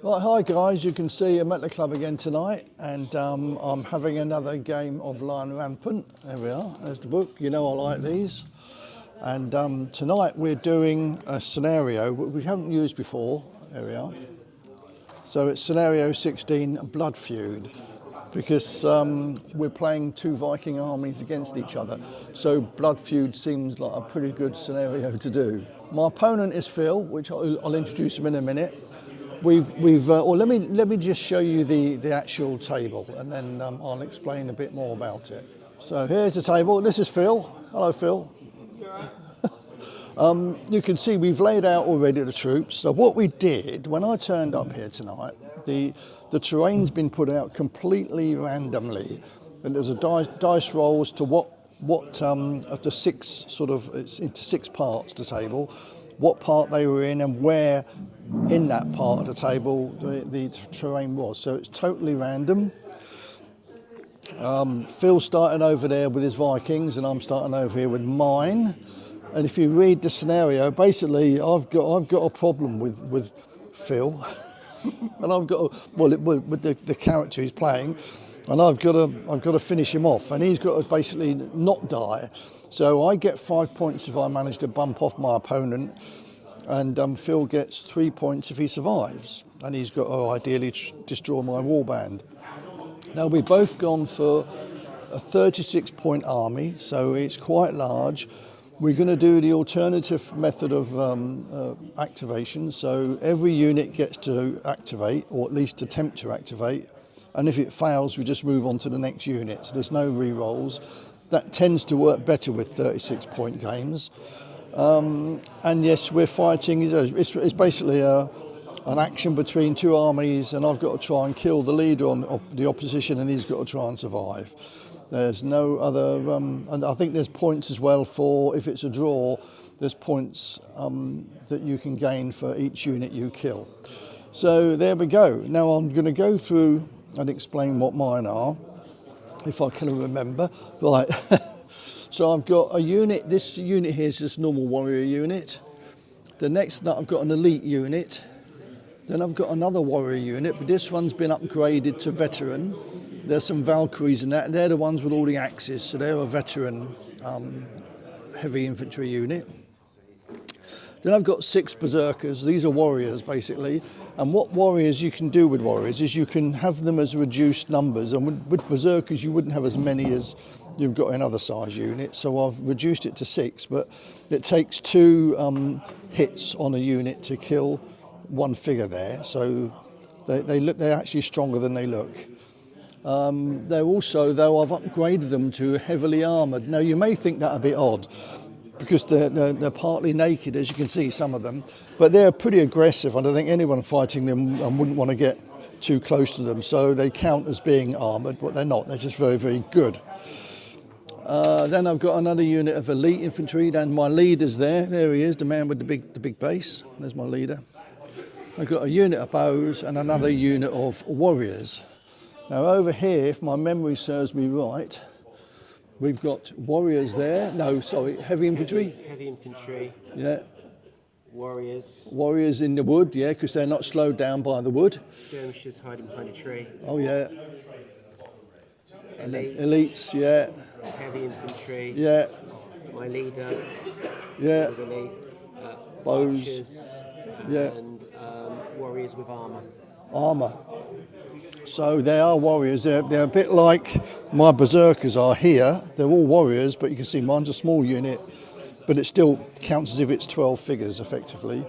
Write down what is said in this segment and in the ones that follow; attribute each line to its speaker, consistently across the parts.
Speaker 1: Right, hi guys, you can see I'm at the club again tonight and I'm having another game of Lion Rampant. There we are, there's the book, you know I like these. And tonight we're doing a scenario we haven't used before, there we are. So it's scenario 16, Blood Feud, because we're playing two Viking armies against each other. So Blood Feud seems like a pretty good scenario to do. My opponent is Phil, which I'll introduce him in a minute. Well, let me just show you the actual table, and then I'll explain a bit more about it. So here's the table. This is Phil. Hello, Phil. You can see we've laid out already the troops. So what we did when I turned up here tonight, the terrain's been put out completely randomly, and there's a dice rolls to what of the six it's into six parts the table, what part they were in and where in that part of the table the terrain was. So it's totally random. Phil's starting over there with his Vikings and I'm starting over here with mine. And if you read the scenario, basically I've got a problem with Phil, and I've got with the character he's playing, and I've got to finish him off, and he's got to basically not die. So I get 5 points if I manage to bump off my opponent, and Phil gets 3 points if he survives, and he's got to ideally destroy my warband. Now we've both gone for a 36-point army, so it's quite large. We're going to do the alternative method of activation, so every unit gets to activate, or at least attempt to activate, and if it fails we just move on to the next unit, so there's no re-rolls. That tends to work better with 36-point games. And yes, we're fighting, it's basically an action between two armies, and I've got to try and kill the leader of the opposition, and he's got to try and survive. There's no other, and I think there's points as well for, if it's a draw, there's points that you can gain for each unit you kill. So there we go. Now I'm going to go through and explain what mine are, if I can remember. Right. So I've got a unit, this unit here is just normal warrior unit. The next, I've got an elite unit. Then I've got another warrior unit, but this one's been upgraded to veteran. There's some Valkyries in that, and they're the ones with all the axes, so they're a veteran heavy infantry unit. Then I've got 6 berserkers. These are warriors basically, and what warriors you can do with warriors is you can have them as reduced numbers, and with berserkers you wouldn't have as many as you've got in other size units, so I've reduced it to 6, but it takes 2 hits on a unit to kill one figure there, so they're actually stronger than they look. They're also, though, I've upgraded them to heavily armoured. Now you may think that a bit odd, because they're partly naked, as you can see, some of them, but they're pretty aggressive. I don't think anyone fighting them wouldn't want to get too close to them, so they count as being armoured, but they're not. They're just very, very good. Then I've got another unit of elite infantry, and my leader's there. There he is, the man with the big base. There's my leader. I've got a unit of bows and another unit of warriors. Now over here, if my memory serves me right, we've got warriors there. No, sorry, heavy infantry.
Speaker 2: Heavy infantry.
Speaker 1: Yeah.
Speaker 2: Warriors.
Speaker 1: Warriors in the wood, yeah, because they're not slowed down by the wood.
Speaker 2: Skirmishers hiding behind a tree.
Speaker 1: Oh yeah. And then elites, yeah.
Speaker 2: Heavy infantry.
Speaker 1: Yeah.
Speaker 2: My leader.
Speaker 1: Yeah.
Speaker 2: Elite,
Speaker 1: bows.
Speaker 2: archers,
Speaker 1: Yeah.
Speaker 2: And warriors with armour.
Speaker 1: Armour. So they are warriors. They're a bit like my berserkers are here. They're all warriors, but you can see mine's a small unit, but it still counts as if it's 12 figures effectively,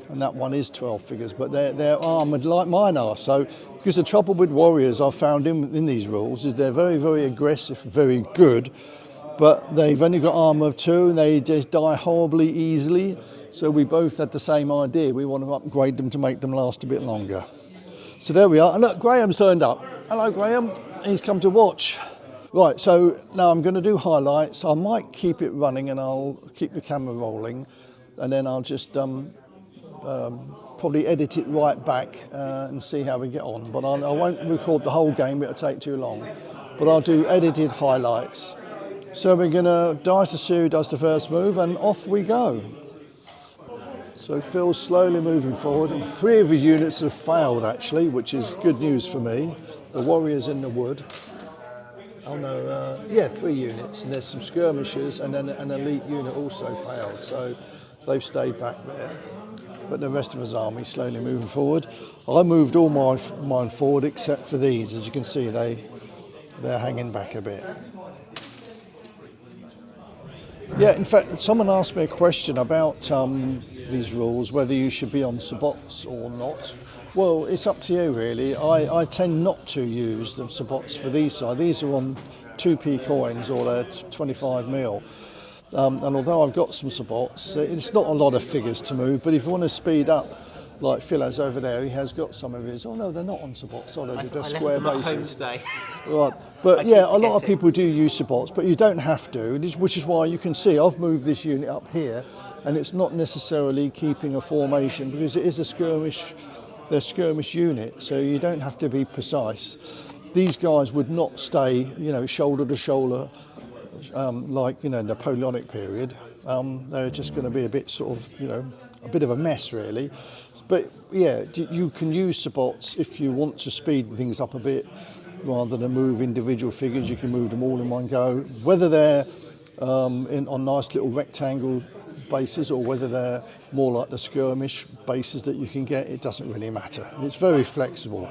Speaker 1: and that one is 12 figures, but they're armoured like mine are. So, because the trouble with warriors I've found in these rules is they're very, very aggressive, very good, but they've only got armour of 2 and they just die horribly easily. So we both had the same idea. We want to upgrade them to make them last a bit longer. So there we are, and look, Graham's turned up. Hello Graham, he's come to watch. Right, so now I'm going to do highlights. I might keep it running and I'll keep the camera rolling, and then I'll just probably edit it right back and see how we get on. But I won't record the whole game, it'll take too long. But I'll do edited highlights. So we're going to, Dice to Sue does the first move, and off we go. So Phil's slowly moving forward. And 3 of his units have failed actually, which is good news for me. The warriors in the wood. Oh no, yeah, 3 units. And there's some skirmishers, and then an elite unit also failed. So they've stayed back there. But the rest of his army slowly moving forward. I moved all mine forward except for these. As you can see, they're hanging back a bit. Yeah, in fact, someone asked me a question about these rules, whether you should be on sabots or not. Well, it's up to you really. I tend not to use the sabots for these side. These are on 2p coins, or they're 25 mil. And although I've got some sabots, it's not a lot of figures to move, but if you want to speed up, like Phil has over there, he has got some of his. Oh no, they're not on sabots, are they? They're just square
Speaker 2: them at home
Speaker 1: bases.
Speaker 2: today.
Speaker 1: Right, but yeah, a lot of people do use sabots, but you don't have to, which is why you can see I've moved this unit up here, and it's not necessarily keeping a formation because it is a skirmish, they're skirmish unit, so you don't have to be precise. These guys would not stay, shoulder to shoulder, like Napoleonic period. They're just going to be a bit sort of, a bit of a mess really. But yeah, you can use sabots if you want to speed things up a bit, rather than move individual figures. You can move them all in one go, whether they're on nice little rectangle bases or whether they're more like the skirmish bases that you can get. It doesn't really matter. It's very flexible.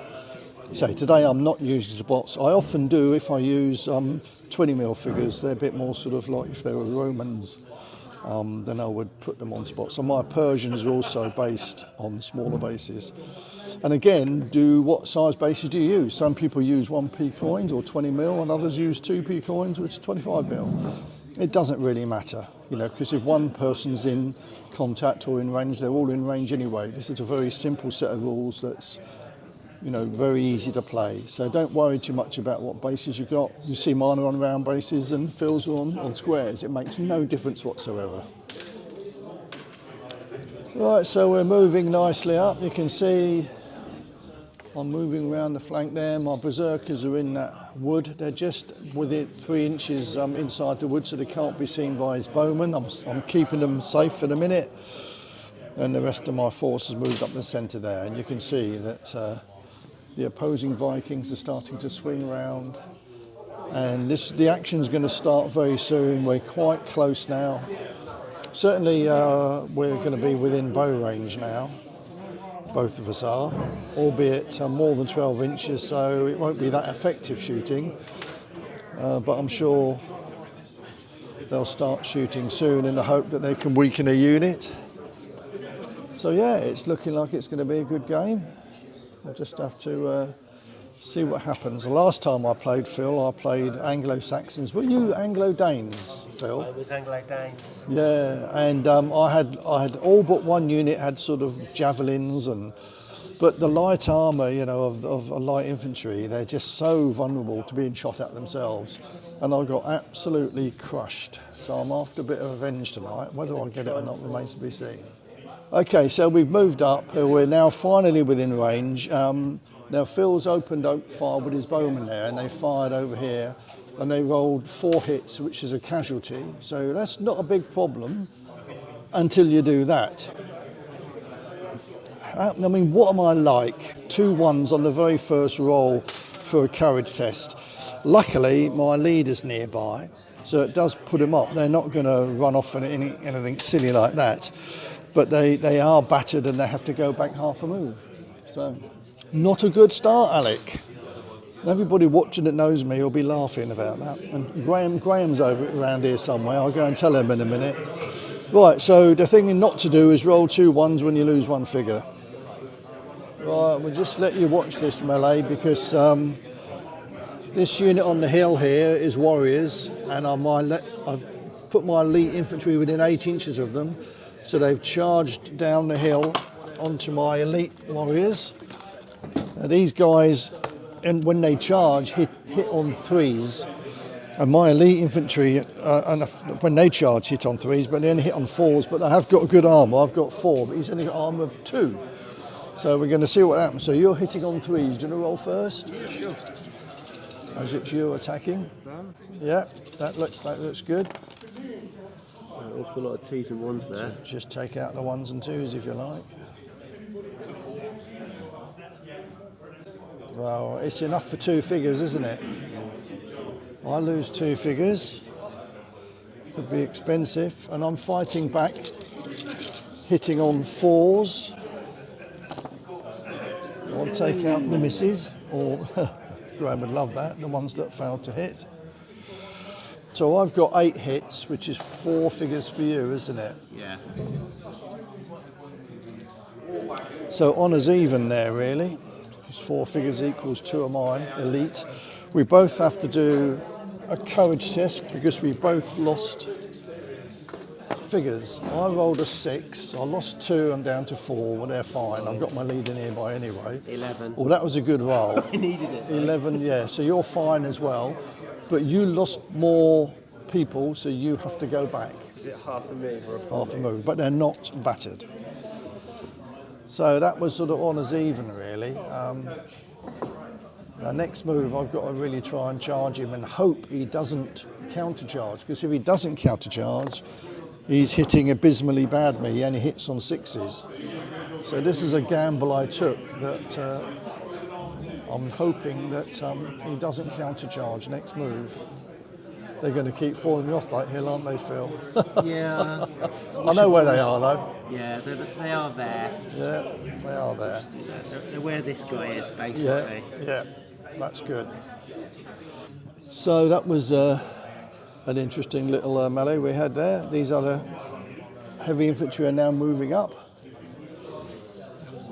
Speaker 1: So today I'm not using sabots. I often do if I use 20mm figures. They're a bit more sort of like if they were Romans. Then I would put them on spots. So my Persians are also based on smaller bases. And again, what size bases do you use? Some people use 1p coins or 20mm, and others use 2p coins, which is 25mm. It doesn't really matter, because if one person's in contact or in range, they're all in range anyway. This is a very simple set of rules that's, very easy to play. So don't worry too much about what bases you've got. You see mine are on round bases and Phil's are on squares. It makes no difference whatsoever. Right, so we're moving nicely up. You can see I'm moving around the flank there. My berserkers are in that wood. They're just within 3 inches inside the wood, so they can't be seen by his bowmen. I'm keeping them safe for the minute. And the rest of my force has moved up the centre there. And you can see that the opposing Vikings are starting to swing round, and the action's going to start very soon. We're quite close now. Certainly we're going to be within bow range now. Both of us are, albeit more than 12 inches, so it won't be that effective shooting, but I'm sure they'll start shooting soon in the hope that they can weaken a unit. So yeah, it's looking like it's going to be a good game. We'll just have to see what happens. The last time I played, Phil, I played Anglo-Saxons. Were you Anglo-Danes, Phil?
Speaker 2: I was Anglo-Danes.
Speaker 1: Yeah, and I had all but one unit had sort of javelins, but the light armour, of light infantry, they're just so vulnerable to being shot at themselves, and I got absolutely crushed. So I'm after a bit of revenge tonight. Whether I get it or not remains to be seen. Okay, so we've moved up. We're now finally within range. Now Phil's opened fire with his bowman there, and they fired over here, and they rolled 4 hits, which is a casualty. So that's not a big problem until you do that. I mean, what am I like? 2 1s on the very first roll for a courage test. Luckily, my leader's nearby, so it does put them up. They're not going to run off in anything silly like that. But they are battered and they have to go back half a move. So, not a good start, Alec. Everybody watching that knows me will be laughing about that. And Graham's around here somewhere. I'll go and tell him in a minute. Right, so the thing not to do is roll 2 1s when you lose 1 figure. Right, we'll just let you watch this melee because this unit on the hill here is warriors, and I've put my elite infantry within 8 inches of them. So they've charged down the hill onto my elite warriors. Now these guys, and when they charge, hit on 3s. And my elite infantry, when they charge, hit on 3s, but they only hit on 4s. But I have got good armour. I've got 4, but he's only got armour of 2. So we're going to see what happens. So you're hitting on 3s. Do you want to roll first?
Speaker 2: Yeah, sure.
Speaker 1: As it's you attacking. Yeah, that looks good.
Speaker 2: An awful lot of twos and ones there.
Speaker 1: Just take out the ones and twos if you like. Well, it's enough for 2 figures, isn't it? I lose 2 figures. Could be expensive, and I'm fighting back, hitting on 4s. I'll take out the misses, or Graham would love that, the ones that failed to hit. So I've got 8 hits, which is 4 figures for you, isn't it?
Speaker 2: Yeah.
Speaker 1: So honours even there, really. Because 4 figures equals 2 of mine, elite. We both have to do a courage test because we both lost figures. I rolled a 6, I lost 2, I'm down to 4, well they're fine. I've got my lead in here by anyway.
Speaker 2: 11.
Speaker 1: Well, that was a good roll.
Speaker 2: I needed it.
Speaker 1: 11, yeah, so you're fine as well. But you lost more people, so you have to go back.
Speaker 2: Is it half a move or a full
Speaker 1: Half a move, but they're not battered. So that was sort of honours even, really. Now, next move, I've got to really try and charge him and hope he doesn't countercharge, because if he doesn't countercharge, he's hitting abysmally bad me. He only hits on 6s. So this is a gamble I took that I'm hoping that he doesn't countercharge next move. They're going to keep falling me off that hill, aren't they, Phil?
Speaker 2: Yeah.
Speaker 1: I know where they are, though.
Speaker 2: Yeah, they are there.
Speaker 1: Yeah, they are there.
Speaker 2: They're where this guy is,
Speaker 1: Yeah,
Speaker 2: basically.
Speaker 1: yeah, that's good. So that was an interesting little melee we had there. These other heavy infantry are now moving up.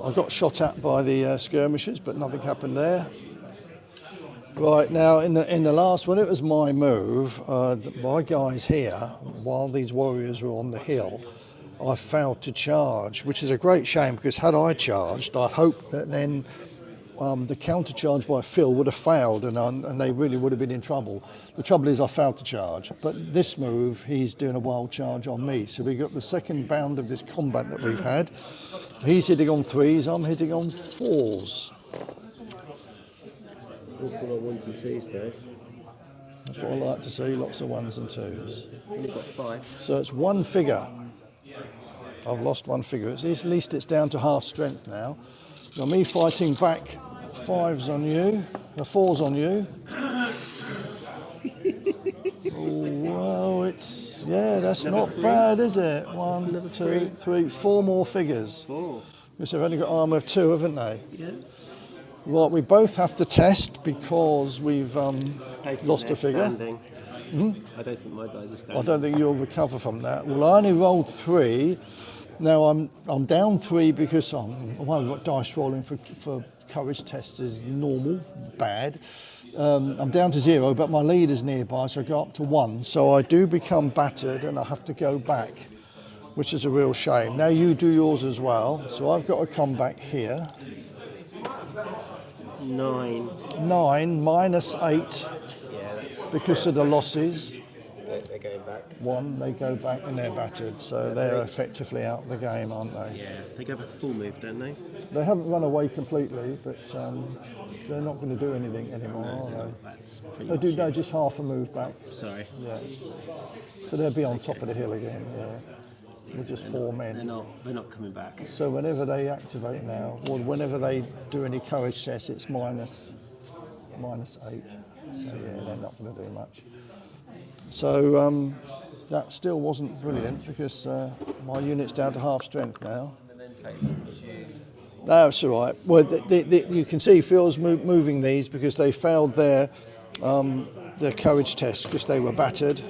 Speaker 1: I got shot at by the skirmishers, but nothing happened there. Right, now in the last one, it was my move. My guys here, while these warriors were on the hill, I failed to charge, which is a great shame because had I charged, I hoped that then the counter charge by Phil would have failed and they really would have been in trouble. The trouble is I failed to charge, but this move he's doing a wild charge on me. So we got the second bound of this combat that we've had. He's hitting on 3s, I'm hitting on 4s.
Speaker 2: Awful lot of 1s and 2s though.
Speaker 1: That's what I like to see, lots of 1s and 2s.
Speaker 2: Only got 5.
Speaker 1: So it's 1 figure. I've lost 1 figure. At least it's down to half strength now. Now me fighting back 5s on you, 4s on you. Oh, well, that's not bad, is it? 1, 2, 3, 4 more figures.
Speaker 2: 4.
Speaker 1: Because they've only got armour of 2, haven't they?
Speaker 2: Yeah.
Speaker 1: Right, we both have to test because we've lost a figure.
Speaker 2: I don't think my guys are standing.
Speaker 1: I don't think you'll recover from that. Well, I only rolled 3. Now I'm down 3 because I've got dice rolling for courage tests is normal, bad. I'm down to 0, but my lead is nearby, so I go up to 1. So I do become battered and I have to go back, which is a real shame. Now you do yours as well, so I've got to come back here.
Speaker 2: 9.
Speaker 1: 9 minus 8
Speaker 2: Yeah,
Speaker 1: because of the losses.
Speaker 2: they're going back.
Speaker 1: 1, they go back and they're battered, so they're effectively out of the game, aren't they?
Speaker 2: Yeah, they go back full move, don't they?
Speaker 1: They haven't run away completely, but they're not going to do anything anymore, are
Speaker 2: That's
Speaker 1: they?
Speaker 2: pretty
Speaker 1: They
Speaker 2: much
Speaker 1: do,
Speaker 2: it.
Speaker 1: no, just half a move back.
Speaker 2: Sorry.
Speaker 1: Yeah. So they'll be on top of the hill again, yeah. With just 4 men.
Speaker 2: They're not coming back.
Speaker 1: So whenever they activate now, or whenever they do any courage tests, it's minus 8. So yeah, they're not going to do much. So that still wasn't brilliant because my unit's down to half strength now. No, it's all right. Well, you can see Phil's moving these because they failed their courage test because they were battered.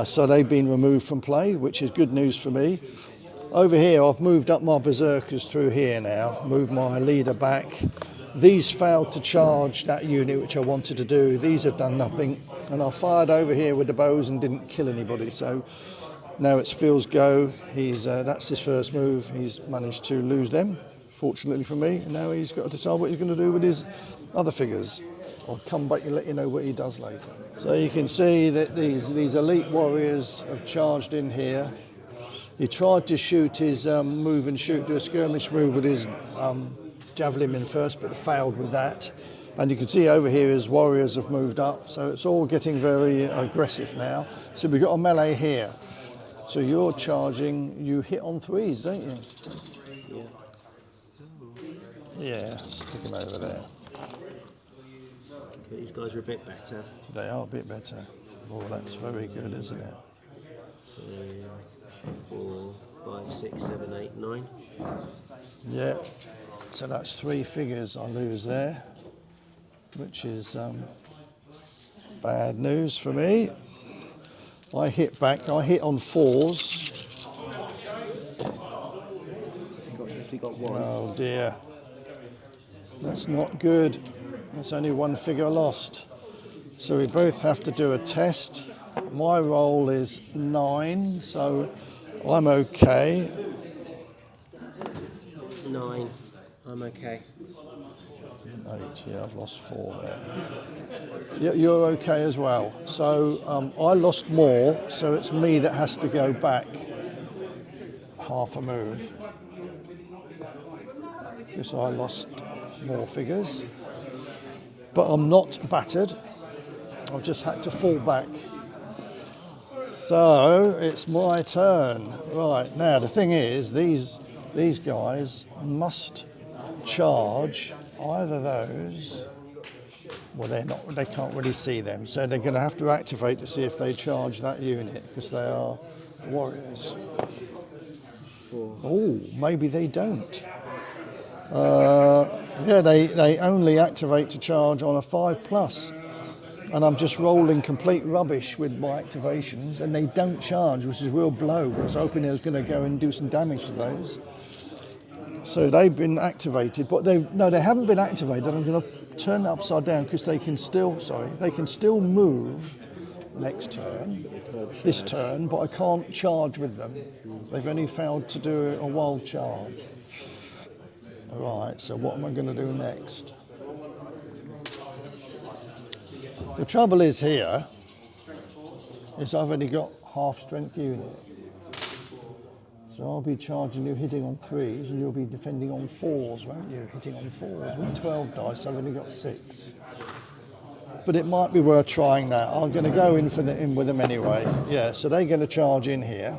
Speaker 1: So they've been removed from play, which is good news for me. Over here, I've moved up my berserkers through here now, moved my leader back. These failed to charge that unit, which I wanted to do. These have done nothing. And I fired over here with the bows and didn't kill anybody. So now it's Phil's go. That's his first move. He's managed to lose them, fortunately for me. And now he's got to decide what he's going to do with his other figures. I'll come back and let you know what he does later. So you can see that these elite warriors have charged in here. He tried to shoot his move and shoot, do a skirmish move with his javelin in first, but failed with that. And you can see over here his warriors have moved up, so it's all getting very aggressive now. So we've got a melee here. So you're charging, you hit on threes, don't you?
Speaker 2: Yeah.
Speaker 1: Yeah, stick them over there.
Speaker 2: Okay, these guys are a bit better.
Speaker 1: They are a bit better. Oh, that's very good, isn't it?
Speaker 2: So 4, 5, 6, 7, 8, 9.
Speaker 1: Yeah. So that's 3 figures I lose there, which is bad news for me. I hit back, I hit on fours.
Speaker 2: Definitely got 1.
Speaker 1: Oh dear. That's not good. That's only 1 figure lost. So we both have to do a test. My roll is 9, so I'm okay.
Speaker 2: 9. I'm okay.
Speaker 1: 8, yeah, I've lost 4 there. Yeah, you're okay as well. So I lost more, so it's me that has to go back half a move. Because I lost more figures. But I'm not battered. I've just had to fall back. So it's my turn. Right, now the thing is, these guys must charge either those. Well, they can't really see them, so they're going to have to activate to see if they charge that unit, because they are warriors.
Speaker 2: 4.
Speaker 1: Oh, maybe they don't. Yeah, they only activate to charge on a 5+. And I'm just rolling complete rubbish with my activations, and they don't charge, which is a real blow. I was hoping I was going to go and do some damage to those. So they've been activated, but they haven't been activated. I'm going to turn it upside down because they can still move next turn, this turn, but I can't charge with them. They've only failed to do a wild charge. All right, so what am I going to do next? The trouble is here is I've only got half strength unit. So I'll be charging you hitting on 3s, and you'll be defending on 4s, won't you? Hitting on 4s. With 12 dice, I've only got 6. But it might be worth trying that. I'm going to go in with them anyway. Yeah, so they're going to charge in here.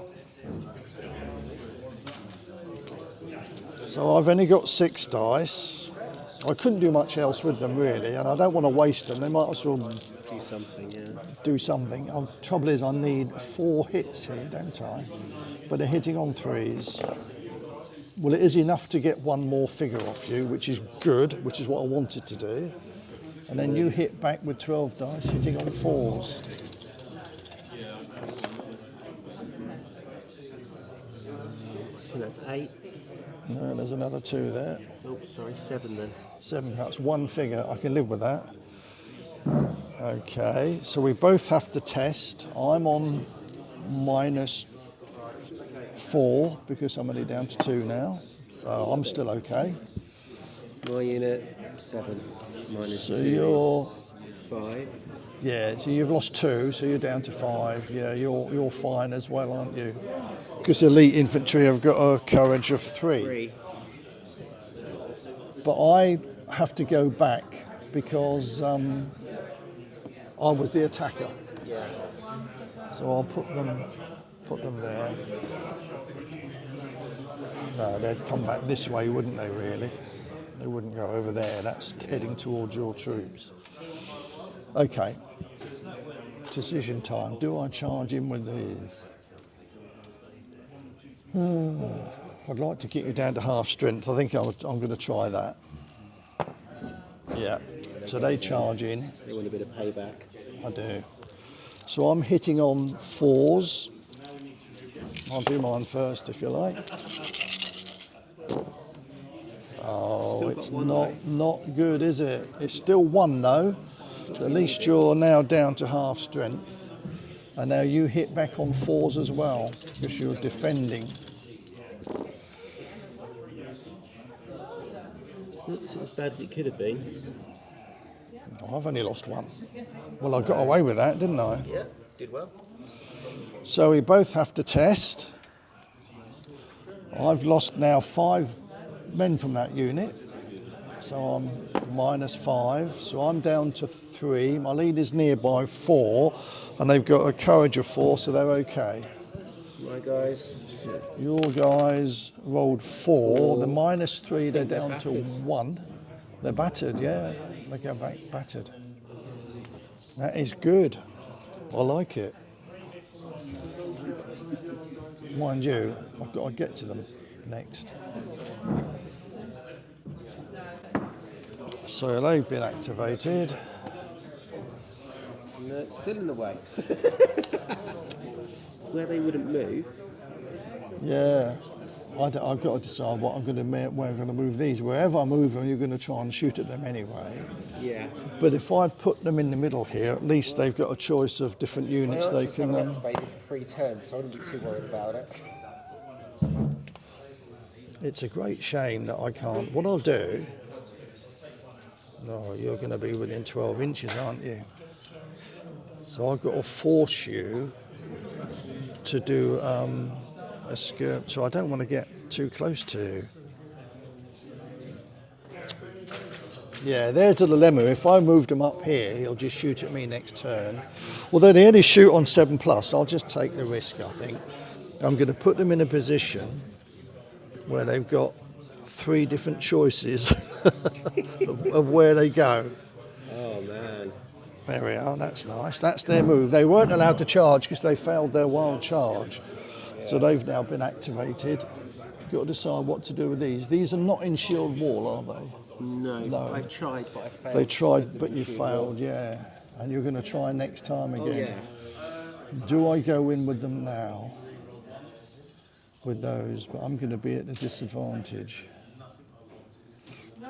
Speaker 1: So I've only got 6 dice. I couldn't do much else with them really, and I don't want to waste them. They might as well
Speaker 2: Do something, yeah.
Speaker 1: do something. The trouble is I need 4 hits here, don't I? But they're hitting on 3s. Well, it is enough to get 1 more figure off you, which is good, which is what I wanted to do. And then you hit back with 12 dice, hitting on 4s.
Speaker 2: So that's 8.
Speaker 1: No, there's another 2 there.
Speaker 2: Oh, sorry, 7 then.
Speaker 1: 7, that's 1 figure. I can live with that. Okay, so we both have to test. I'm on -4 because I'm only down to 2 now. So I'm still okay.
Speaker 2: My unit, 7. Minus
Speaker 1: So
Speaker 2: 2
Speaker 1: you're...
Speaker 2: is 5.
Speaker 1: Yeah, so you've lost 2, so you're down to 5. Yeah, you're fine as well, aren't you? Because elite infantry have got a courage of 3.
Speaker 2: 3.
Speaker 1: But I have to go back because I was the attacker.
Speaker 2: Yeah.
Speaker 1: So I'll put them there. No, they'd come back this way, wouldn't they, really? They wouldn't go over there. That's heading towards your troops. Okay. Decision time. Do I charge in with these? I'd like to get you down to half strength. I think I'm going to try that. Yeah. So they charge in.
Speaker 2: They want a bit of payback.
Speaker 1: I do. So I'm hitting on 4s. I'll do mine first if you like. Oh, it's not good, is it? It's still 1 though. At least you're now down to half strength. And now you hit back on 4s as well because you're defending.
Speaker 2: It's not as bad as it could have been.
Speaker 1: Oh, I've only lost 1. Well, I got away with that, didn't I?
Speaker 2: Yeah, did well.
Speaker 1: So we both have to test. I've lost now 5 men from that unit. So I'm -5. So I'm down to 3. My lead is nearby 4. And they've got a courage of 4, so they're okay.
Speaker 2: My guys.
Speaker 1: Your guys rolled 4. The -3, they're
Speaker 2: they're
Speaker 1: down to
Speaker 2: battered.
Speaker 1: 1. They're battered, yeah. They go back battered. That is good. I like it. Mind you, I've got to get to them next. So they've been activated.
Speaker 2: No, it's still in the way. Where they wouldn't move.
Speaker 1: Yeah. I've got to decide what I'm going to where I'm going to move these. Wherever I move them, you're going to try and shoot at them anyway.
Speaker 2: Yeah.
Speaker 1: But if I put them in the middle here, at least they've got a choice of different units they can.
Speaker 2: Activated for 3 turns, so I wouldn't be too worried about it.
Speaker 1: It's a great shame that I can't. What I'll do. No, you're going to be within 12 inches, aren't you? So I've got to force you to do a skirt. So I don't want to get too close to you. Yeah, there's the dilemma. If I moved him up here, he'll just shoot at me next turn. Although they only shoot on 7+, I'll just take the risk, I think. I'm going to put them in a position where they've got 3 different choices of where they go.
Speaker 2: Oh, man.
Speaker 1: There we are, that's nice. That's their move. They weren't allowed to charge because they failed their wild charge. So they've now been activated. Got to decide what to do with these. These are not in shield wall, are they?
Speaker 2: No. I tried, but I failed.
Speaker 1: They tried, but you failed, yeah. And you're going to try next time again.
Speaker 2: Oh, yeah.
Speaker 1: Do I go in with them now? With those, but I'm going to be at a disadvantage.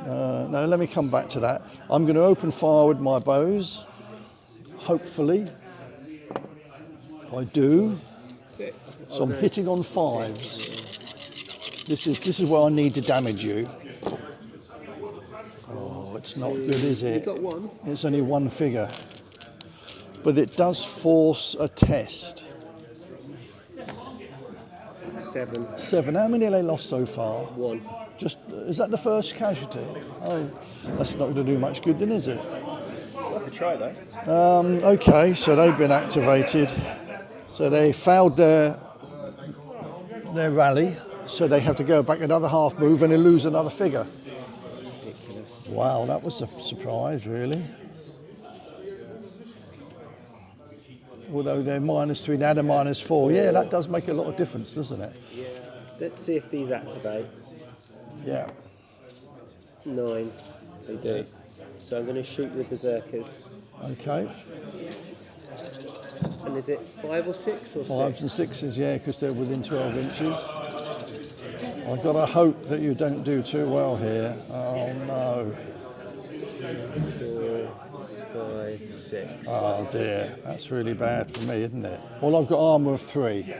Speaker 1: No, let me come back to that. I'm going to open fire with my bows. Hopefully. I do. So I'm hitting on 5s. This is where I need to damage you. Oh, it's not good, is it?
Speaker 2: You got 1.
Speaker 1: It's only 1 figure. But it does force a test.
Speaker 2: 7.
Speaker 1: How many have they lost so far?
Speaker 2: 1.
Speaker 1: Just, is that the first casualty? Oh, that's not going to do much good then, is it?
Speaker 2: I could try though.
Speaker 1: Okay, so they've been activated. So they failed their rally, so they have to go back another half move and they lose another figure.
Speaker 2: Ridiculous.
Speaker 1: Wow, that was a surprise, really. Although they're -3, now they're -4. Yeah, that does make a lot of difference, doesn't it?
Speaker 2: Yeah. Let's see if these activate.
Speaker 1: Yeah.
Speaker 2: 9. They do. So I'm going to shoot the berserkers.
Speaker 1: Okay.
Speaker 2: And is it 5 or 6 or
Speaker 1: 5s
Speaker 2: 6?
Speaker 1: and 6s, yeah, because they're within 12 inches. I've got to hope that you don't do too well here. Oh no.
Speaker 2: 4, 5, 6.
Speaker 1: Oh dear, that's really bad for me, isn't it? Well, I've got armour of 3,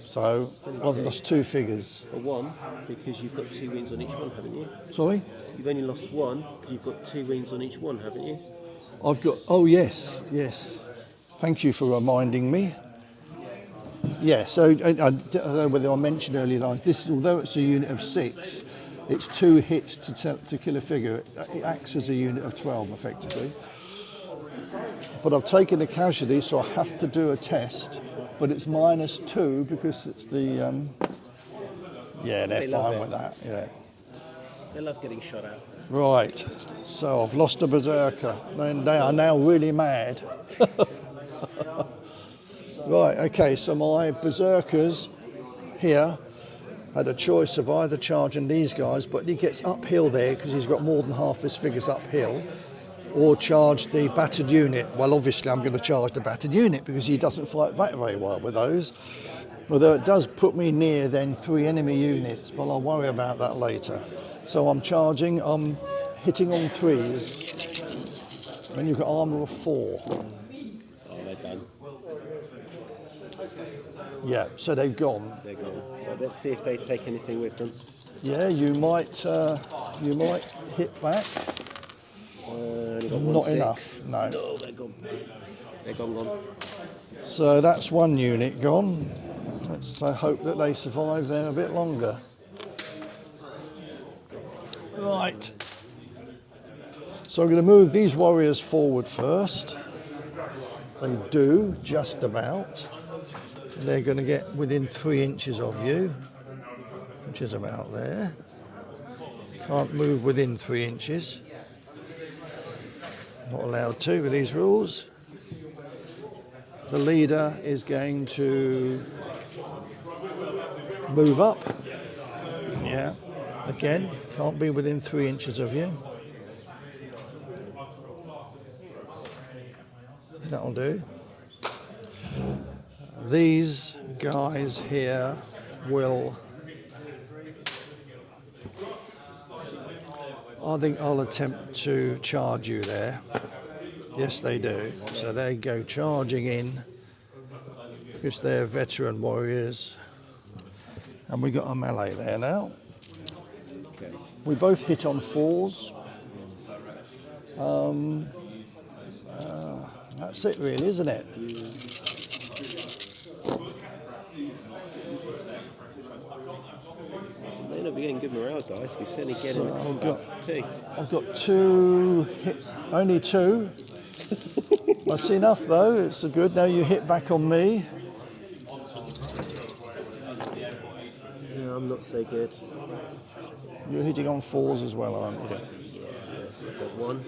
Speaker 1: so I've lost 2 figures.
Speaker 2: Or 1, because you've got 2 wounds on each one, haven't you?
Speaker 1: Sorry?
Speaker 2: You've only lost 1, because you've got 2 wounds on each one, haven't you?
Speaker 1: I've got, oh yes. Thank you for reminding me. Yeah, so I don't know whether I mentioned earlier, like this, although it's a unit of 6, it's 2 hits to kill a figure. It acts as a unit of 12, effectively. But I've taken a casualty, so I have to do a test. But it's -2 because it's the. Yeah, they're fine with that. Yeah.
Speaker 2: They love getting shot at.
Speaker 1: Right. So I've lost a berserker. They are now really mad. Right. Okay. So my berserkers here had a choice of either charging these guys, but he gets uphill there because he's got more than half his figures uphill, or charge the battered unit. Well, obviously I'm going to charge the battered unit because he doesn't fight back very well with those. Although it does put me near then 3 enemy units, but I'll worry about that later. So I'm charging, I'm hitting on 3s, and you've got armour of 4.
Speaker 2: Oh, they're done.
Speaker 1: Yeah, so they've gone.
Speaker 2: They're gone. Right, let's see if they take anything with them.
Speaker 1: Yeah, you might hit back.
Speaker 2: Only got 1
Speaker 1: Not
Speaker 2: 6.
Speaker 1: enough, no.
Speaker 2: No, they're gone. They're gone.
Speaker 1: So that's 1 unit gone. Let's hope that they survive there a bit longer. Right. So I'm going to move these warriors forward first. They do, just about. They're going to get within 3 inches of you, which is about there. Can't move within 3 inches. Not allowed to with these rules. The leader is going to move up. Yeah. Again, can't be within 3 inches of you. That'll do. These guys here will... I think I'll attempt to charge you there. Yes, they do. So they go charging in because they're veteran warriors. And we got a melee there now.
Speaker 2: Okay.
Speaker 1: We both hit on 4s. That's it really, isn't it?
Speaker 2: May not be getting good morale dice, we certainly get in the combats too.
Speaker 1: I've got 2 hit, only 2. That's enough though, it's good. Now you hit back on me.
Speaker 2: Yeah, I'm not so good.
Speaker 1: You're hitting on 4s as well, aren't you?
Speaker 2: Yeah, I've got 1.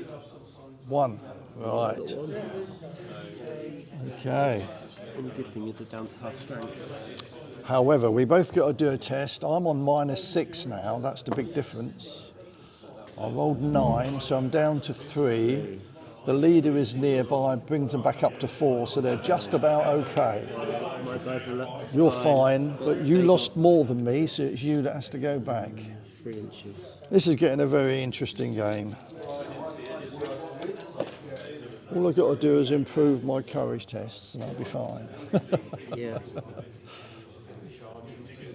Speaker 1: 1, right.
Speaker 2: I've got 1.
Speaker 1: Okay.
Speaker 2: And the good thing is they're down to half strength.
Speaker 1: However, we both got to do a test. I'm on -6 now, that's the big difference. I rolled 9, so I'm down to 3. The leader is nearby, brings them back up to 4, so they're just about okay.
Speaker 2: My guys are
Speaker 1: You're fine, but you lost more than me, so it's you that has to go back.
Speaker 2: 3 inches.
Speaker 1: This is getting a very interesting game. All I've got to do is improve my courage tests and I'll be fine.
Speaker 2: Yeah.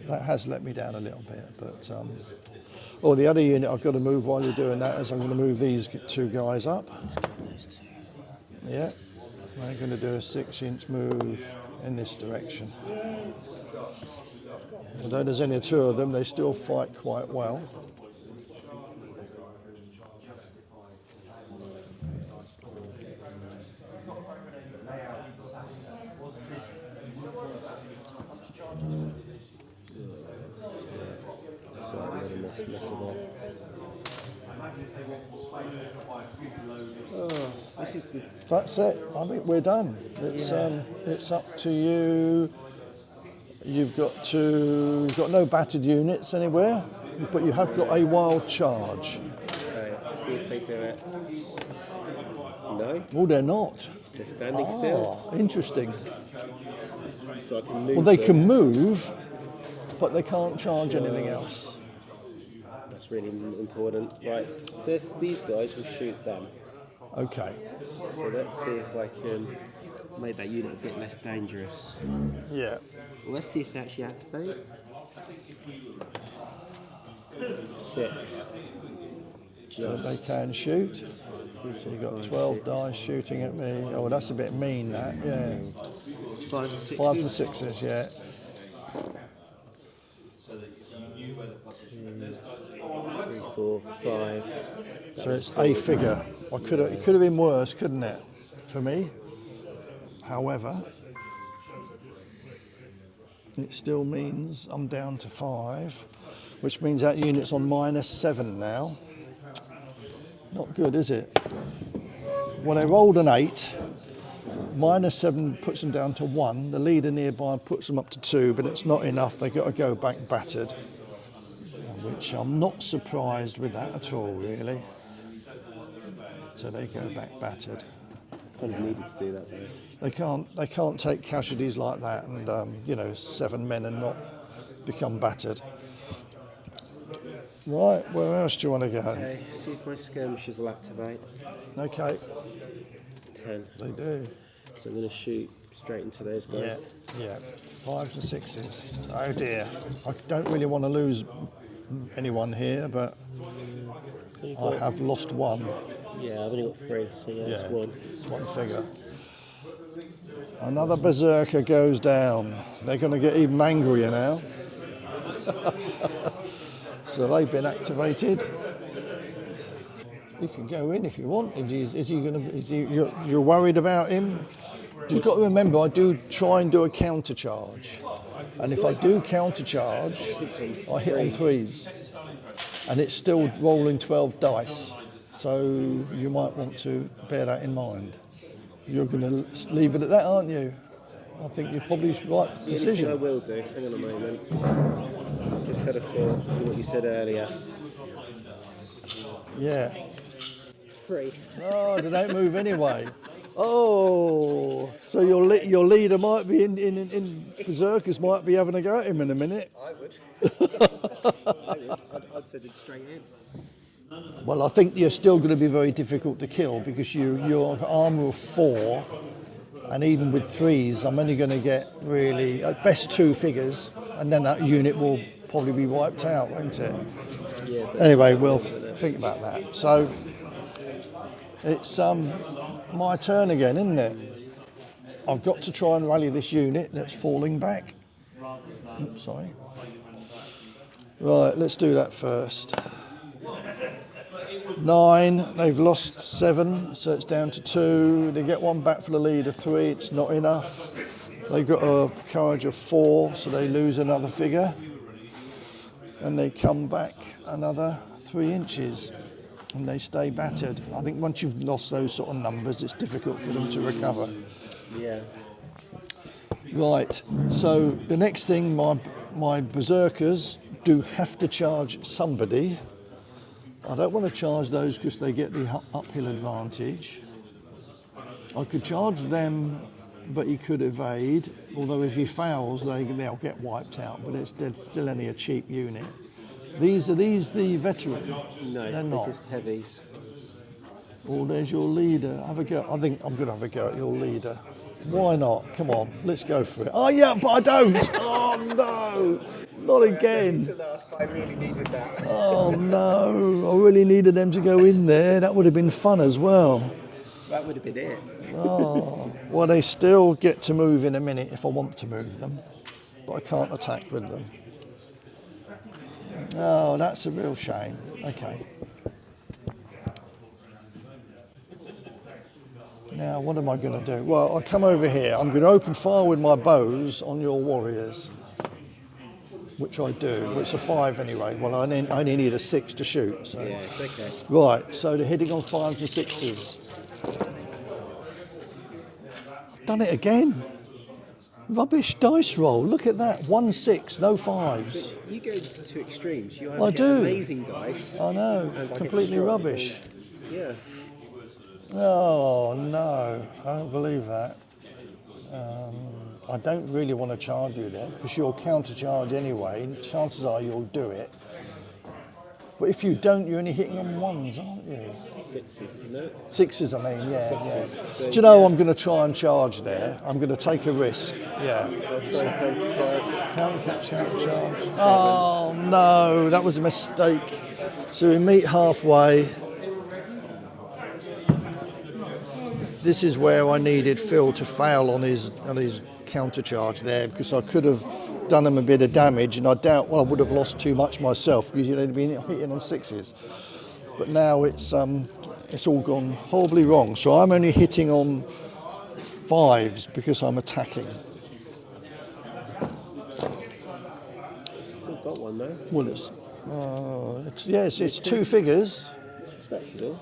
Speaker 1: That has let me down a little bit, but... the other unit I've got to move while you're doing that is I'm going to move these 2 guys up. Yeah, they're going to do a 6-inch move in this direction. Although there's only 2 of them, they still fight quite well. That's it. I think we're done. It's up to you. You've got no battered units anywhere, but you have got a wild charge.
Speaker 2: Right, see if they do it. No,
Speaker 1: Oh, they're not.
Speaker 2: they're standing still.
Speaker 1: Interesting.
Speaker 2: So I can move.
Speaker 1: Well, they
Speaker 2: them.
Speaker 1: can move, but they can't charge anything else.
Speaker 2: That's really important. Right, these guys will shoot them.
Speaker 1: Okay.
Speaker 2: So let's see if I can make that unit a bit less dangerous.
Speaker 1: Yeah.
Speaker 2: Well, let's see if they actually activate. 6.
Speaker 1: So they can shoot. So you've got 12 dice shooting at me. Oh, that's a bit mean, that. Yeah.
Speaker 2: 5 and 6.
Speaker 1: 5 and 6s, yeah.
Speaker 2: 3, 4, 5.
Speaker 1: So it's a figure. It could have been worse, couldn't it, for me? However, it still means I'm down to 5, which means that unit's on -7 now. Not good, is it? Well, they rolled an 8. -7 puts them down to 1. The leader nearby puts them up to 2, but it's not enough. They've got to go back battered, which I'm not surprised with that at all, really. So they go back battered.
Speaker 2: Kind of needed to do that though.
Speaker 1: They can't take casualties like that and 7 men and not become battered. Right, where else do you want to go?
Speaker 2: Okay, see if my skirmishers will activate.
Speaker 1: Okay,
Speaker 2: 10.
Speaker 1: they do.
Speaker 2: So I'm going to shoot straight into those guys.
Speaker 1: Yeah, 5s and 6s. Oh dear, I don't really want to lose anyone here, but I have lost 1.
Speaker 2: Yeah, I've only got 3, so yeah, that's 1.
Speaker 1: It's 1 figure. Another berserker goes down. They're going to get even angrier now. So they've been activated. You can go in if you want. Is he going to? You're worried about him? You've got to remember, I do try and do a counter charge. And if I do counter charge, I hit on threes. And it's still rolling 12 dice. So you might want to bear that in mind. You're going to leave it at that, aren't you? I think you're probably right
Speaker 2: The
Speaker 1: decision.
Speaker 2: only thing I will do, hang on a moment. Just had a thought because of what you said earlier.
Speaker 1: Yeah.
Speaker 2: 3.
Speaker 1: Oh, they don't move anyway. Oh, so your leader might be in Berserkers might be having a go at him in a minute.
Speaker 2: I would. I'd send it straight in.
Speaker 1: Well, I think you're still going to be very difficult to kill because you're armour of 4, and even with 3s, I'm only going to get really at best 2 figures, and then that unit will probably be wiped out, won't it?
Speaker 2: Yeah.
Speaker 1: Anyway, we'll think about that. So it's my turn again, isn't it? I've got to try and rally this unit that's falling back. Oops, sorry. Right, let's do that first. 9, they've lost 7, so it's down to 2. They get 1 back for the lead of 3, it's not enough. They've got a courage of 4, so they lose another figure. And they come back another 3 inches. And they stay battered. I think once you've lost those sort of numbers, it's difficult for them to recover.
Speaker 2: Yeah.
Speaker 1: Right, so the next thing, my Berserkers do have to charge somebody. I don't want to charge those because they get the uphill advantage. I could charge them, but he could evade, although if he fails, they'll get wiped out, but it's still only a cheap unit. Are these the veteran?
Speaker 2: No,
Speaker 1: they're not.
Speaker 2: just heavies.
Speaker 1: Oh, there's your leader. Have a go. I think I'm going to have a go at your leader. Why not? Come on, let's go for it. Oh yeah, but I don't. Oh no, not again.
Speaker 2: I really needed that.
Speaker 1: Oh no, I really needed them to go in there. That would have been fun as well.
Speaker 2: That would have been it.
Speaker 1: Oh, well, they still get to move in a minute if I want to move them, but I can't attack with them. Oh, that's a real shame. Okay. Now, what am I going to do? Well, I'll come over here. I'm going to open fire with my bows on your warriors, which I do. Well, it's a 5 anyway. Well, I only need a 6 to shoot. So.
Speaker 2: Yeah, it's okay.
Speaker 1: Right, so they're hitting on 5s and 6s. I've done it again. Rubbish dice roll. Look at that. 1 6, no 5s.
Speaker 2: You go to extremes. You
Speaker 1: I
Speaker 2: either get
Speaker 1: do.
Speaker 2: amazing dice.
Speaker 1: I know.
Speaker 2: and I get
Speaker 1: Completely
Speaker 2: destroyed,
Speaker 1: rubbish.
Speaker 2: or- Yeah.
Speaker 1: Oh no, I don't believe that. I don't really want to charge you there because you'll counter charge anyway. Chances are you'll do it. But if you don't, you're only hitting on 1s, aren't you?
Speaker 2: 6s, isn't it?
Speaker 1: 6s, I mean, yeah.
Speaker 2: So,
Speaker 1: Do you know I'm going to try and charge there? I'm going to take a risk. Yeah.
Speaker 2: I'll try and counter charge.
Speaker 1: Counter charge. Oh no, that was a mistake. So we meet halfway. This is where I needed Phil to fail on his counter charge there because I could have done him a bit of damage, and I doubt I would have lost too much myself because you'd only been hitting on 6s. But now it's all gone horribly wrong. So I'm only hitting on 5s because I'm attacking.
Speaker 2: Still got one though.
Speaker 1: Well, it's 2 figures.
Speaker 2: It's respectable.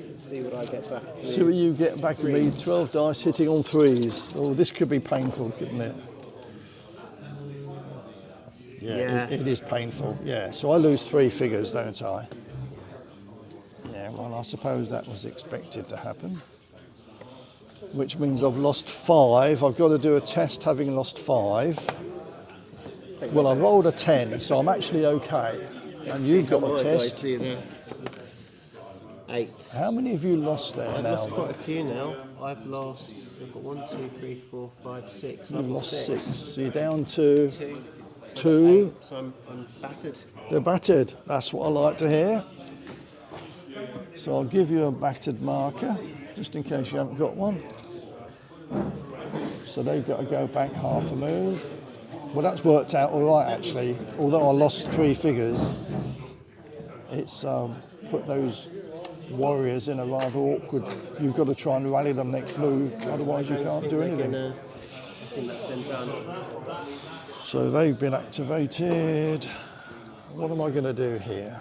Speaker 2: Let's see what I get back.
Speaker 1: See what you get back to me. 12 dice hitting on 3s. Oh, this could be painful, couldn't it? Yeah. It is painful. Yeah. So I lose 3 figures, don't I? Yeah. Well, I suppose that was expected to happen. Which means I've lost 5. I've got to do a test having lost 5. Well, I rolled a 10, so I'm actually okay. And you've got a test.
Speaker 2: 8.
Speaker 1: How many have you lost there
Speaker 2: I've
Speaker 1: now?
Speaker 2: lost quite a few now. I've got 1, 2, 3, 4, 5, 6.
Speaker 1: You've
Speaker 2: I've
Speaker 1: lost 6.
Speaker 2: 6.
Speaker 1: So you're down to
Speaker 2: 2.
Speaker 1: 2.
Speaker 2: So I'm battered.
Speaker 1: They're battered. That's what I like to hear. So I'll give you a battered marker, just in case you haven't got one. So they've got to go back half a move. Well, that's worked out all right, actually. Although I lost 3 figures, it's put those warriors in a rather awkward. You've got to try and rally them next move, otherwise you can't do anything.
Speaker 2: I think that's them done.
Speaker 1: So they've been activated. What am I going to do here?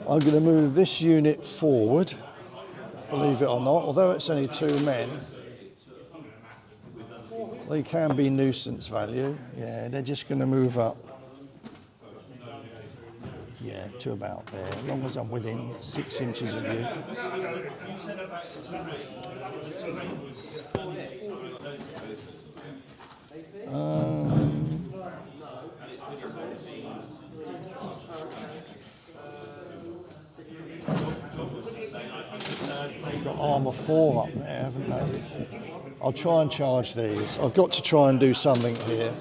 Speaker 1: I'm going to move this unit forward, believe it or not, although it's only 2 men. They can be nuisance value. Yeah, they're just going to move up. Yeah, to about there, as long as I'm within 6 inches of you. They've got armour 4 up there, haven't they? I'll try and charge these. I've got to try and do something here.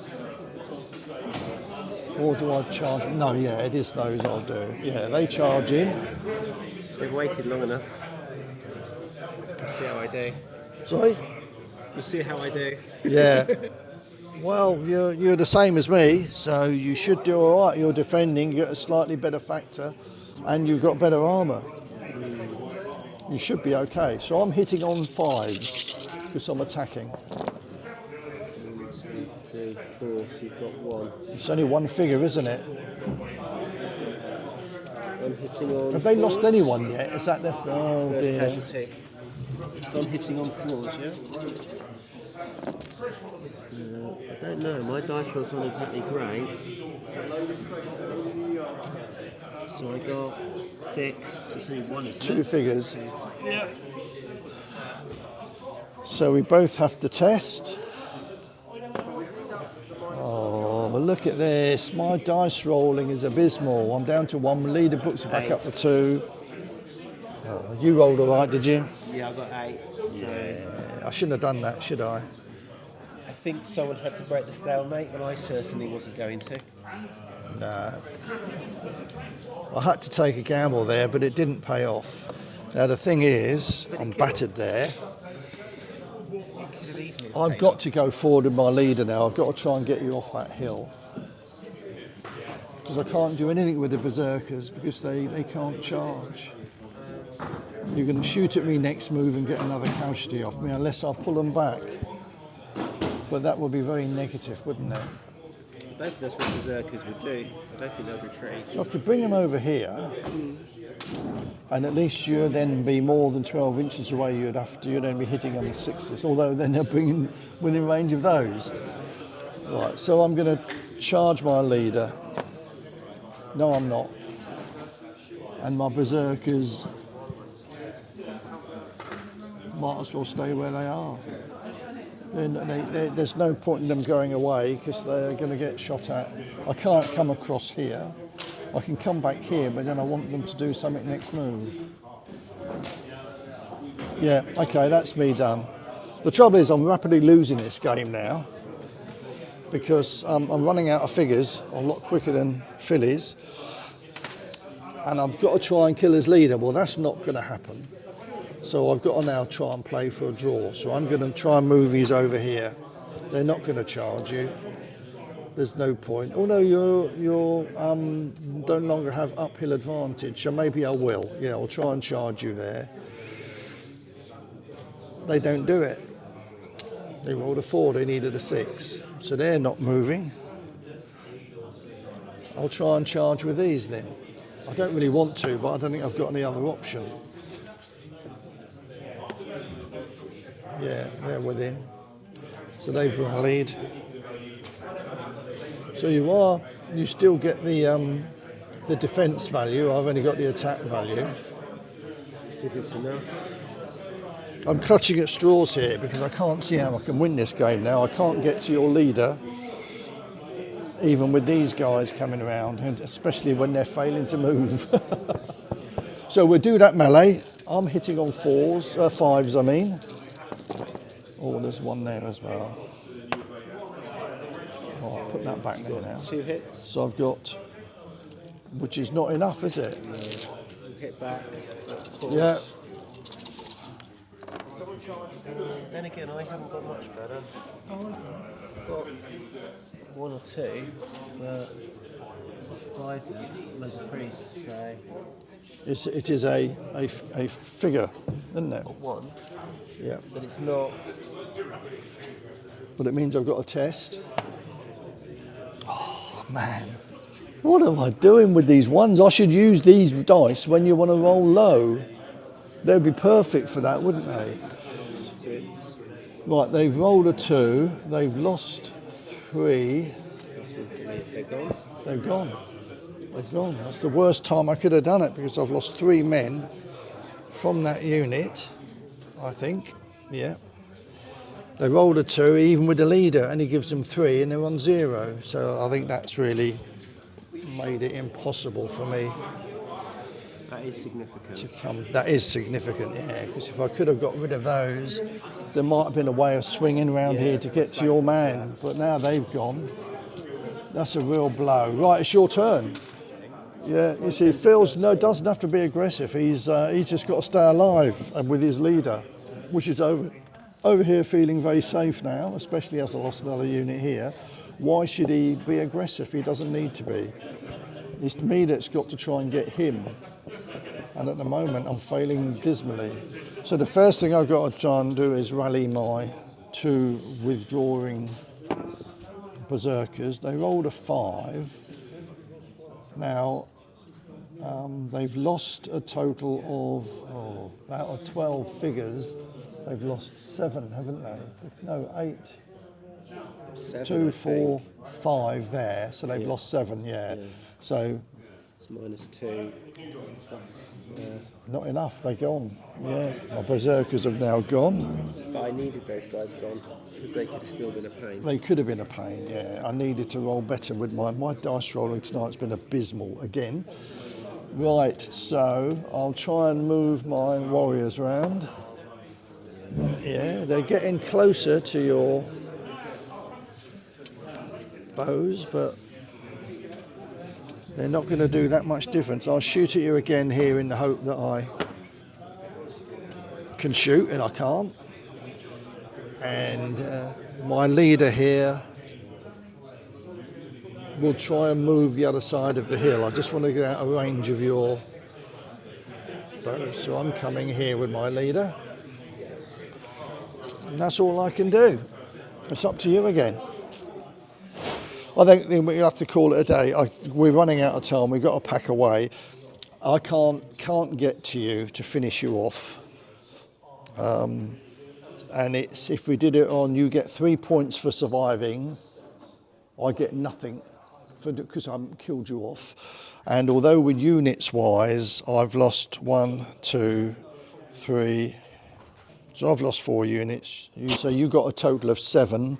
Speaker 1: Or do I charge? No, yeah, it is those I'll do. Yeah, they charge in.
Speaker 2: They've waited long enough. Let's see how I do.
Speaker 1: Sorry?
Speaker 2: We'll see how I do.
Speaker 1: Yeah. Well, you're the same as me, so you should do all right. You're defending, you get a slightly better factor, and you've got better armour. You should be okay. So I'm hitting on 5s because I'm attacking.
Speaker 2: 1, 2, 3, 4. So you've got 1.
Speaker 1: It's only 1 figure, isn't it?
Speaker 2: I'm hitting on.
Speaker 1: Have they lost anyone yet? Is that their? Oh
Speaker 2: First
Speaker 1: dear.
Speaker 2: casualty. I'm hitting on 4s, yeah? I don't know, my dice rolls aren't exactly great. So I got 6, so it's only 1, isn't
Speaker 1: 2
Speaker 2: it?
Speaker 1: figures. Yeah. So we both have to test. Oh, look at this. My dice rolling is abysmal. I'm down to 1. My leader books are back up to 2. Oh, you rolled all right, did you?
Speaker 2: Yeah, I got 8. So
Speaker 1: Yeah, I shouldn't have done that, should I?
Speaker 2: I think someone had to break the stalemate, and I certainly wasn't going to.
Speaker 1: No. I had to take a gamble there, but it didn't pay off. Now the thing is, I'm battered there. I've got to go forward with my leader now. I've got to try and get you off that hill. Because I can't do anything with the berserkers because they can't charge. You're going to shoot at me next move and get another casualty off me unless I pull them back. But that would be very negative, wouldn't it?
Speaker 2: I don't think that's what berserkers would do. I don't think they'll retreat.
Speaker 1: So I could bring them over here, and at least you'd then be more than 12 inches away. You'd then be hitting on 6s, although then they're bringing within range of those. Right, so I'm going to charge my leader. No, I'm not. And my berserkers might as well stay where they are. There's no point in them going away because they're going to get shot at. I can't come across here. I can come back here, but then I want them to do something next move. Yeah, okay, that's me done. The trouble is I'm rapidly losing this game now because I'm running out of figures a lot quicker than Phil is. And I've got to try and kill his leader. Well, that's not going to happen. So I've got to now try and play for a draw. So I'm going to try and move these over here. They're not going to charge you. There's no point. Oh no, you're no longer have uphill advantage. So maybe I will. Yeah, I'll try and charge you there. They don't do it. They rolled a 4. They needed a 6. So they're not moving. I'll try and charge with these then. I don't really want to, but I don't think I've got any other option. Yeah, they're within. So they've rallied. So you still get the defence value. I've only got the attack value.
Speaker 2: See if it's enough.
Speaker 1: I'm clutching at straws here because I can't see how I can win this game now. I can't get to your leader, even with these guys coming around, and especially when they're failing to move. So we'll do that melee. I'm hitting on 5s, I mean. Oh, there's one there as well. Oh, I'll put that back there now.
Speaker 2: 2 hits.
Speaker 1: So I've got, which is not enough, is it?
Speaker 2: Hit back.
Speaker 1: Yeah.
Speaker 2: Then again, I haven't got much better. I've got 1 or 2, but 5 there, loads of threes, so...
Speaker 1: It is a figure, isn't it?
Speaker 2: 1,
Speaker 1: Yeah.
Speaker 2: but it's not...
Speaker 1: But it means I've got a test. Oh, man. What am I doing with these ones? I should use these dice when you want to roll low. They'd be perfect for that, wouldn't they?
Speaker 2: So it's...
Speaker 1: Right, they've rolled a 2. They've lost 3.
Speaker 2: They're gone.
Speaker 1: They've gone. They've gone. That's the worst time I could have done it because I've lost 3 men from that unit, I think. Yeah. They rolled a 2 even with the leader and he gives them 3 and they're on 0. So I think that's really made it impossible for me
Speaker 2: That is significant.
Speaker 1: to come. That is significant, yeah, because if I could have got rid of those, there might have been a way of swinging around here to get to your man, but now they've gone. That's a real blow. Right, it's your turn. Yeah, you see, Phil's doesn't have to be aggressive. He's just got to stay alive and with his leader, which is over here feeling very safe now, especially as I lost another unit here. Why should he be aggressive? He doesn't need to be. It's me that's got to try and get him. And at the moment, I'm failing dismally. So the first thing I've got to try and do is rally my 2 withdrawing berserkers. They rolled a 5. Now, they've lost a total of about 12 figures. They've lost 7, haven't they? No, 8.
Speaker 2: 7,
Speaker 1: 2, 4, 5 there. So they've
Speaker 2: Yeah.
Speaker 1: lost 7, yeah. So
Speaker 2: It's -2.
Speaker 1: not enough. They're gone. Yeah, my berserkers have now gone.
Speaker 2: But I needed those guys gone, because they could have still been a pain.
Speaker 1: They could have been a pain, yeah. I needed to roll better with my dice rolling tonight's been abysmal again. Right, so I'll try and move my warriors around. Yeah, they're getting closer to your bows, but they're not going to do that much difference. I'll shoot at you again here in the hope that I can shoot, and I can't. And my leader here will try and move the other side of the hill. I just want to get out of range of your bows. So I'm coming here with my leader. And that's all I can do. It's up to you again. I think we have to call it a day. We're running out of time. We've got to pack away. I can't get to you to finish you off. And it's if we did it on, you get 3 points for surviving. I get nothing because I haven't killed you off. And although with units wise, I've lost 1, 2, 3. So I've lost 4 units. So you got a total of 7.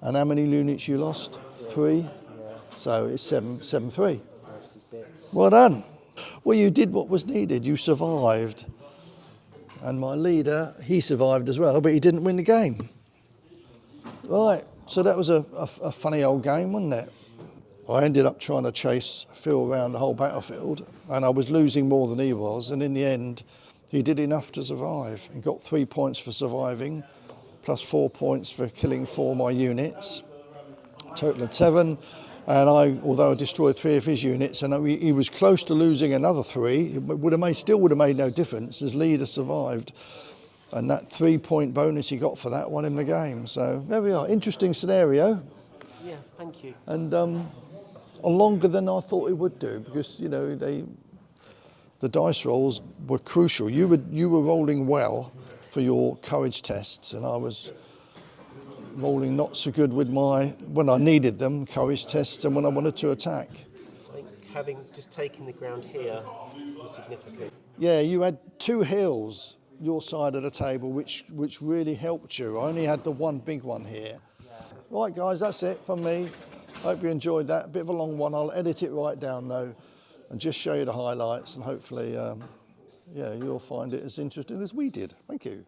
Speaker 1: And how many units you lost? 3.
Speaker 2: Yeah.
Speaker 1: So it's 7-3.
Speaker 2: That's his bits.
Speaker 1: Well done. Well, you did what was needed. You survived. And my leader, he survived as well, but he didn't win the game. Right. So that was a funny old game, wasn't it? I ended up trying to chase Phil around the whole battlefield, and I was losing more than he was. And in the end, he did enough to survive. He got 3 points for surviving, plus 4 points for killing 4 of my units. Total of 7. And although I destroyed 3 of his units, and he was close to losing another 3, it still would have made no difference. His leader survived. And that 3-point bonus he got for that won him the game. So there we are. Interesting scenario.
Speaker 2: Yeah, thank you.
Speaker 1: And longer than I thought it would do, because the dice rolls were crucial. You were rolling well for your courage tests, and I was rolling not so good with when I needed them, courage tests, and when I wanted to attack.
Speaker 2: I think having just taken the ground here was significant.
Speaker 1: Yeah, you had 2 hills, your side of the table, which really helped you. I only had the one big one here. Right, guys, that's it from me. Hope you enjoyed that. A bit of a long one. I'll edit it right down, though, and just show you the highlights, and hopefully, you'll find it as interesting as we did. Thank you.